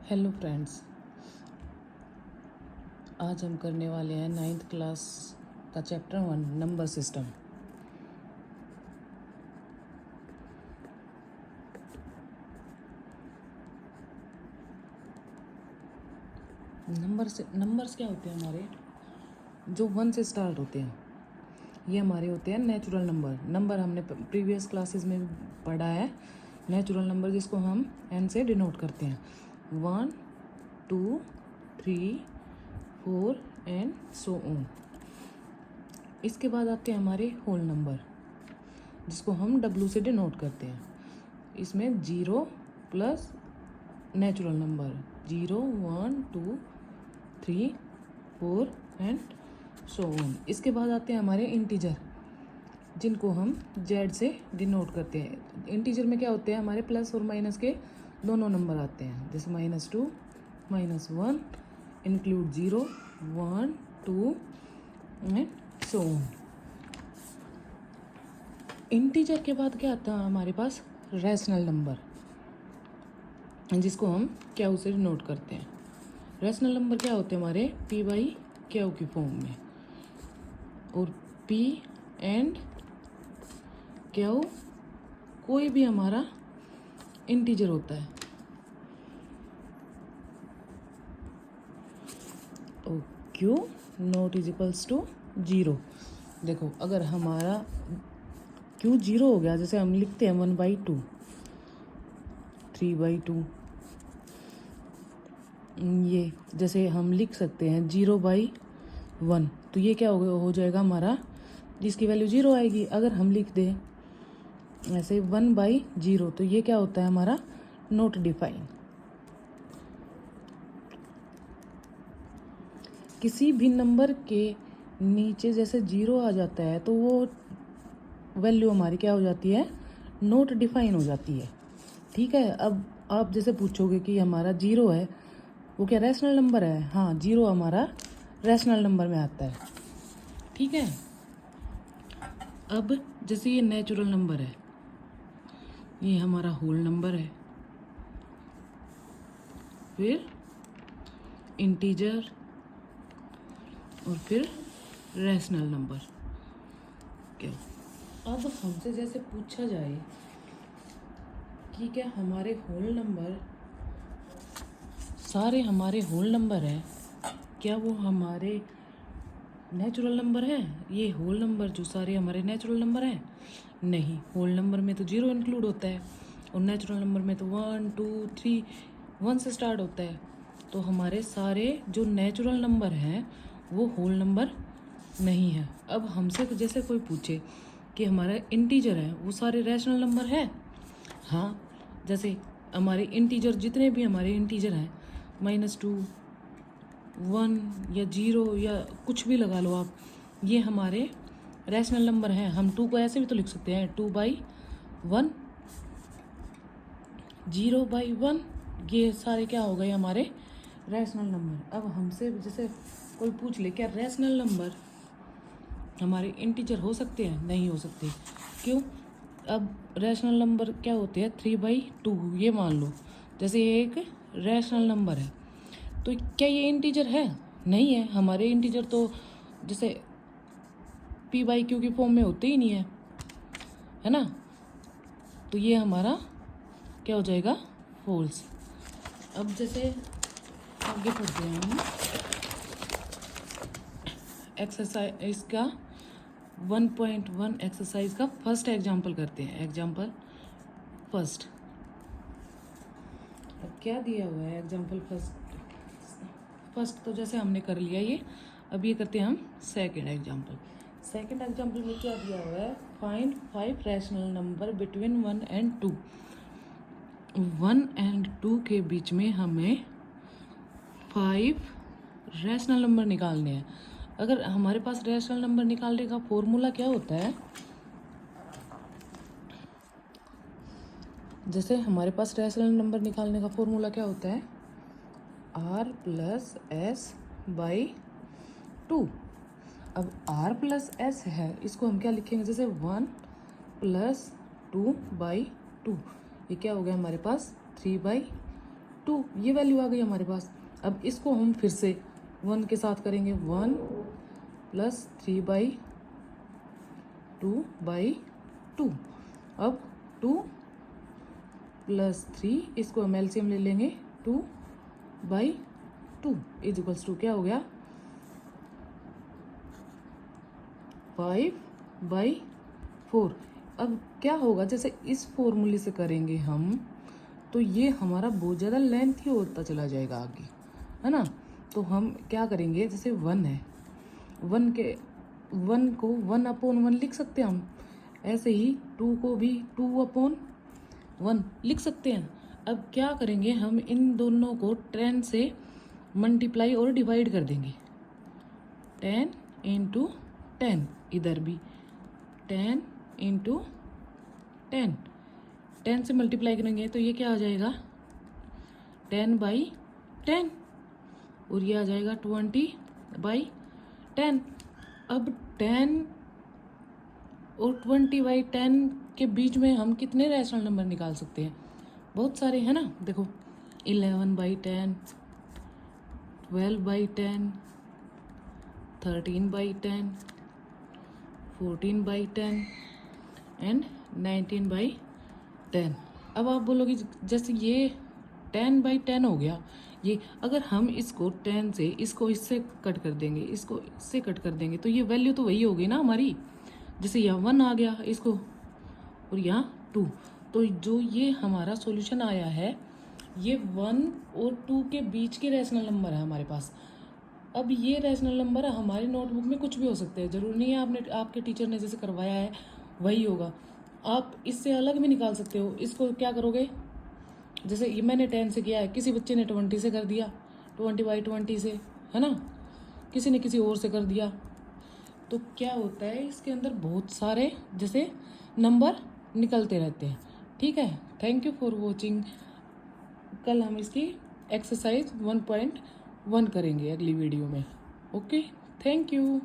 Hello friends, आज हम करने वाले हैं 9th क्लास का चैप्टर 1 नंबर सिस्टम। नंबर्स क्या होते हैं हमारे, जो 1 से स्टार्ट होते हैं। ये हमारे होते हैं नेचुरल नंबर हमने प्रीवियस क्लासेस में भी पढ़ा है। नेचुरल नंबर जिसको हम n से डिनोट करते हैं, 1 2 3 4 एंड सो ऑन। इसके बाद आते हैं हमारे होल नंबर जिसको हम W से डिनोट करते हैं। इसमें 0 plus natural number 0 1 2 3 4 and so on. इसके बाद आते हैं हमारे इंटीजर जिनको हम Z से डिनोट करते हैं। इंटीजर में क्या होते हैं, हमारे प्लस और माइनस के दोनों नंबर आते हैं, जैसे -2 -1 include 0 1 2 and so on. Integer के बाद क्या आता है हमारे पास, रैशनल नंबर जिसको हम क्यू से डिनोट करते हैं। रैशनल नंबर क्या होते हैं हमारे, P/Q की फॉर्म में, और P एंड Q कोई भी हमारा इंटीजर होता है। और Q naught is equals to 0। देखो, अगर हमारा Q 0 हो गया, जैसे हम लिखते हैं 1/2 3/2, ये जैसे हम लिख सकते हैं 0/1, तो ये क्या हो जाएगा हमारा, जिसकी वैल्यू 0 आएगी। अगर हम लिख दें ऐसे 1/0, तो ये क्या होता है हमारा, नॉट डिफाइन। किसी भी नंबर के नीचे जैसे 0 आ जाता है तो वो वैल्यू हमारी क्या हो जाती है, नॉट डिफाइन हो जाती है। ठीक है। अब आप जैसे पूछोगे कि हमारा 0 है, वो क्या रैशनल नंबर है? हाँ, 0 हमारा रैशनल नंबर में आता है। ठीक है। अब जैसे ये नेचुरल नंबर है, ये हमारा होल नंबर है, फिर इंटीजर और फिर रैशनल नंबर। क्या अब हमसे जैसे पूछा जाए कि क्या हमारे होल नंबर, सारे हमारे होल नंबर हैं, क्या वो हमारे नेचुरल नंबर हैं? ये होल नंबर जो सारे हमारे नेचुरल नंबर हैं? नहीं, होल नंबर में तो 0 इंक्लूड होता है और नेचुरल नंबर में तो 1 2 3 1 से स्टार्ट होता है। तो हमारे सारे जो नेचुरल नंबर हैं वो होल नंबर नहीं है। अब हमसे जैसे कोई पूछे कि हमारा इंटीजर है, वो सारे रैशनल नंबर हैं? हाँ, जैसे हमारे इंटीजर, जितने भी हमारे इंटीजर हैं, -2 1 या 0 या कुछ भी लगा लो आप, ये हमारे रैशनल नंबर हैं। हम 2 को ऐसे भी तो लिख सकते हैं, 2/1 0/1, ये सारे क्या हो गए हमारे रैशनल नंबर। अब हमसे जैसे कोई पूछ ले क्या रैशनल नंबर हमारे इंटीजर हो सकते हैं? नहीं हो सकते। क्यों? अब रैशनल नंबर क्या होते हैं, 3/2, ये मान लो जैसे ये एक रैशनल नंबर है, तो क्या ये इंटीजर है? नहीं है। हमारे इंटीजर तो जैसे P/Q की फॉर्म में होते ही नहीं है ना। तो ये हमारा क्या हो जाएगा, फॉल्स। अब जैसे आगे पढ़ते हैं हम एक्सरसाइज, इसका 1.1 एक्सरसाइज का फर्स्ट एग्जाम्पल करते हैं। एग्जाम्पल फर्स्ट, अब क्या दिया हुआ है एग्जाम्पल फर्स्ट तो जैसे हमने कर लिया ये। अब ये करते हैं हम सेकंड एग्जाम्पल। सेकंड एग्जाम्पल में क्या दिया हुआ है, find 5 rational number between 1 and 2। 1 and 2 के बीच में हमें 5 रैशनल नंबर निकालने हैं। अगर हमारे पास रैशनल नंबर निकालने का फॉर्मूला क्या होता है, जैसे हमारे पास रैशनल नंबर निकालने का फॉर्मूला क्या होता है, R+S/2। अब R+S है, इसको हम क्या लिखेंगे, जैसे 1 + 2/2, ये क्या हो गया हमारे पास 3/2। 2, ये वैल्यू आ गई हमारे पास। अब इसको हम फिर से 1 के साथ करेंगे, 1 प्लस 3/2/2। अब 2 प्लस 3, इसको हम एलसीएम ले लेंगे, 2/2 इज इक्वल्स टू क्या हो गया, 5/4। अब क्या होगा, जैसे इस फॉर्मूले से करेंगे हम तो ये हमारा बहुत ज़्यादा लेंथी होता चला जाएगा आगे, है ना। तो हम क्या करेंगे, जैसे 1 है, 1 को 1/1 लिख सकते हैं हम। ऐसे ही 2 को भी 2/1 लिख सकते हैं। अब क्या करेंगे, हम इन दोनों को 10 से मल्टीप्लाई और डिवाइड कर देंगे, 10 × 10, इधर भी 10 × 10, 10 से मल्टीप्लाई करेंगे तो ये क्या आ जाएगा, 10/10, और ये आ जाएगा 20/10। अब 10 और 20/10 के बीच में हम कितने रैशनल नंबर निकाल सकते हैं, बहुत सारे, है ना। देखो 11/10, 12/10, 13/10, 14/10 एंड 19/10। अब आप बोलोगे जैसे ये 10/10 हो गया, ये अगर हम इसको 10 से इसको इससे कट कर देंगे, इसको इससे कट कर देंगे तो ये वैल्यू तो वही होगी ना हमारी। जैसे यहाँ 1 आ गया इसको, और यहाँ 2, तो जो ये हमारा सॉल्यूशन आया है ये 1 और 2 के बीच के रैशनल नंबर है हमारे पास। अब ये रैशनल नंबर हमारी नोटबुक में कुछ भी हो सकते हैं, जरूरी नहीं है आपके टीचर ने जैसे करवाया है वही होगा, आप इससे अलग भी निकाल सकते हो। इसको क्या करोगे, जैसे ये मैंने 10 से किया है, किसी बच्चे ने 20 से कर दिया, 20/20 से, है ना, किसी ने किसी और से कर दिया। तो क्या होता है, इसके अंदर बहुत सारे जैसे नंबर निकलते रहते हैं। ठीक है, थैंक यू फॉर वॉचिंग। कल हम इसकी एक्सरसाइज 1.1 करेंगे अगली वीडियो में। Okay, thank you.